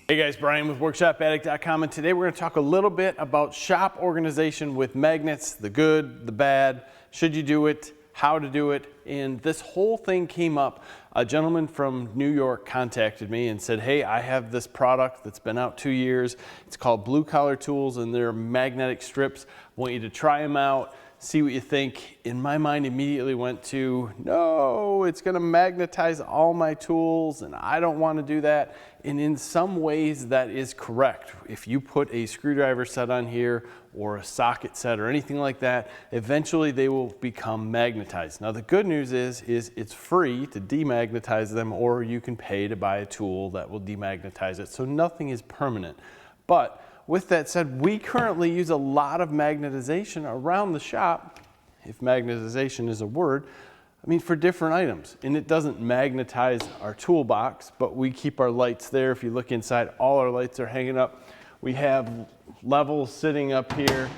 Hey guys, Brian with WorkshopAddict.com, and today we're going to talk a little bit about shop organization with magnets, the good, the bad, should you do it, how to do it, and this whole thing came up. A gentleman from New York contacted me and said, hey, I have this product that's been out 2 years. It's called Blue Collar Tools, and they're magnetic strips. I want you to try them out, see what you think. In my mind immediately went to, no, it's going to magnetize all my tools and I don't want to do that. And in some ways that is correct. If you put a screwdriver set on here or a socket set or anything like that, eventually they will become magnetized. Now the good news is it's free to demagnetize them, or you can pay to buy a tool that will demagnetize it. So nothing is permanent. But with that said, we currently use a lot of magnetization around the shop, if magnetization is a word, I mean for different items. And it doesn't magnetize our toolbox, but we keep our lights there. If you look inside, all our lights are hanging up. We have levels sitting up here,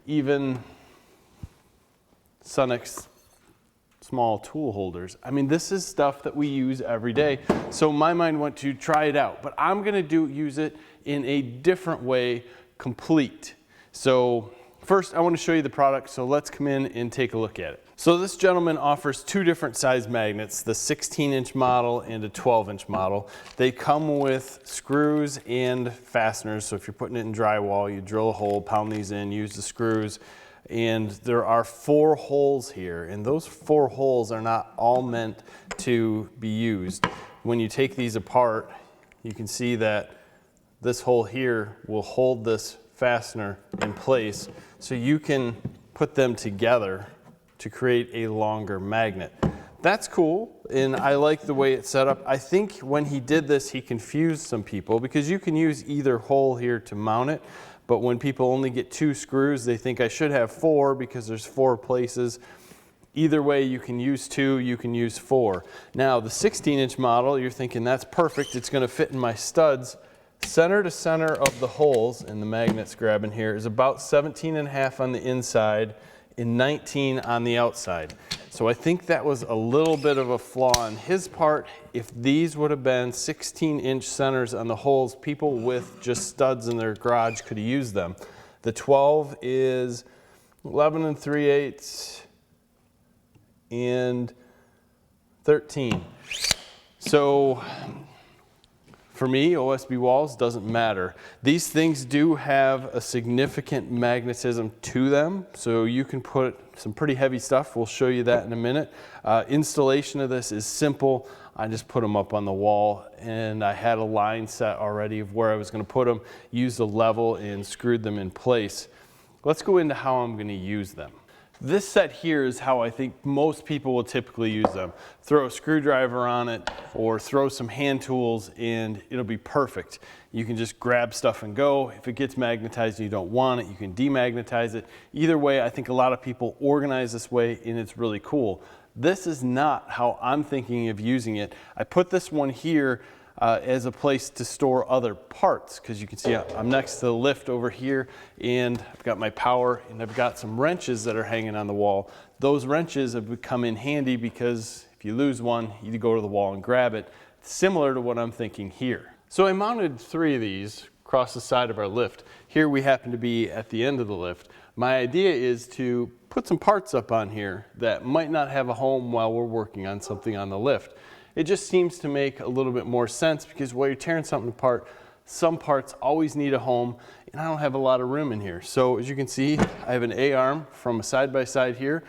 even Sonex small tool holders. I mean, this is stuff that we use every day. So my mind went to try it out, but I'm gonna use it in a different way, complete. So first I want to show you the product, so let's come in and take a look at it. So this gentleman offers two different size magnets, the 16-inch model and a 12-inch model. They come with screws and fasteners, so if you're putting it in drywall, you drill a hole, pound these in, use the screws. And there are 4 holes here, and those 4 holes are not all meant to be used. When you take these apart, you can see that this hole here will hold this fastener in place, so you can put them together to create a longer magnet. That's cool, and I like the way it's set up. I think when he did this, he confused some people, because you can use either hole here to mount it, but when people only get 2 screws, they think I should have 4 because there's 4 places. Either way, you can use 2, you can use 4. Now, the 16-inch model, you're thinking that's perfect, it's gonna fit in my studs. Center to center of the holes, and the magnet's grabbing here, is about 17.5 on the inside and 19 on the outside. So I think that was a little bit of a flaw on his part. If these would have been 16-inch centers on the holes, people with just studs in their garage could have used them. The 12 is 11 3/8 and 13. So for me, OSB walls doesn't matter. These things do have a significant magnetism to them, so you can put some pretty heavy stuff. We'll show you that in a minute. Installation of this is simple. I just put them up on the wall, and I had a line set already of where I was going to put them, used a level and screwed them in place. Let's go into how I'm going to use them. This set here is how I think most people will typically use them. Throw a screwdriver on it or throw some hand tools and it'll be perfect. You can just grab stuff and go. If it gets magnetized and you don't want it, you can demagnetize it. Either way, I think a lot of people organize this way and it's really cool. This is not how I'm thinking of using it. I put this one here as a place to store other parts, because you can see I'm next to the lift over here, and I've got my power, and I've got some wrenches that are hanging on the wall. Those wrenches have come in handy because if you lose one, you go to the wall and grab it, similar to what I'm thinking here. So I mounted 3 of these across the side of our lift. Here we happen to be at the end of the lift. My idea is to put some parts up on here that might not have a home while we're working on something on the lift. It just seems to make a little bit more sense, because while you're tearing something apart, some parts always need a home, and I don't have a lot of room in here. So as you can see, I have an A-arm from a side-by-side here.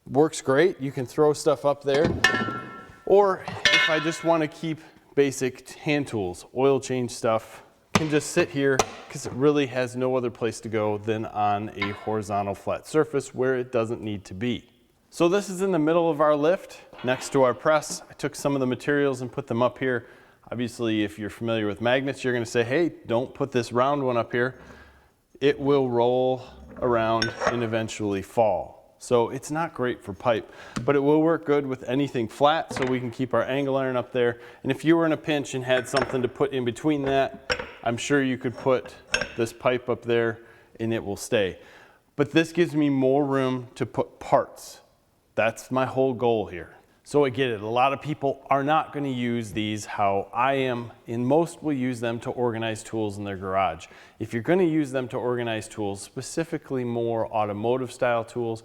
Works great. You can throw stuff up there. Or if I just want to keep basic hand tools, oil change stuff, can just sit here, because it really has no other place to go than on a horizontal flat surface where it doesn't need to be. So this is in the middle of our lift, next to our press. I took some of the materials and put them up here. Obviously, if you're familiar with magnets, you're going to say, hey, don't put this round one up here. It will roll around and eventually fall. So it's not great for pipe, but it will work good with anything flat, so we can keep our angle iron up there. And if you were in a pinch and had something to put in between that, I'm sure you could put this pipe up there and it will stay. But this gives me more room to put parts. That's my whole goal here. So I get it. A lot of people are not going to use these how I am, and most will use them to organize tools in their garage. If you're going to use them to organize tools, specifically more automotive style tools,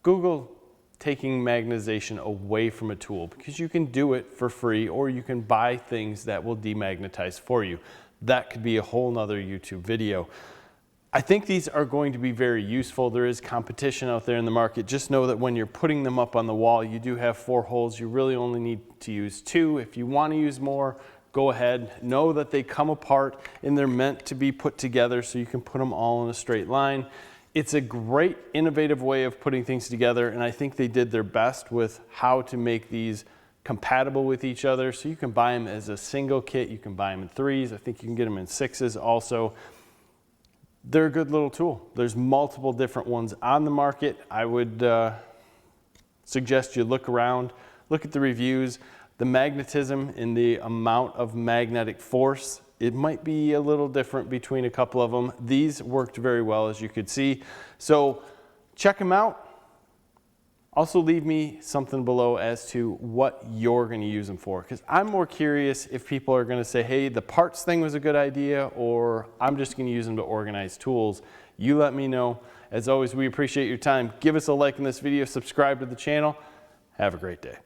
Google taking magnetization away from a tool, because you can do it for free or you can buy things that will demagnetize for you. That could be a whole nother YouTube video. I think these are going to be very useful. There is competition out there in the market. Just know that when you're putting them up on the wall, you do have 4 holes. You really only need to use 2. If you want to use more, go ahead. Know that they come apart and they're meant to be put together so you can put them all in a straight line. It's a great innovative way of putting things together, and I think they did their best with how to make these compatible with each other. So you can buy them as a single kit. You can buy them in 3s. I think you can get them in 6s also. They're a good little tool. There's multiple different ones on the market. I would suggest you look around, look at the reviews. The magnetism and the amount of magnetic force, it might be a little different between a couple of them. These worked very well, as you could see. So check them out. Also leave me something below as to what you're going to use them for, because I'm more curious if people are going to say, hey, the parts thing was a good idea, or I'm just going to use them to organize tools. You let me know. As always, we appreciate your time. Give us a like in this video, subscribe to the channel. Have a great day.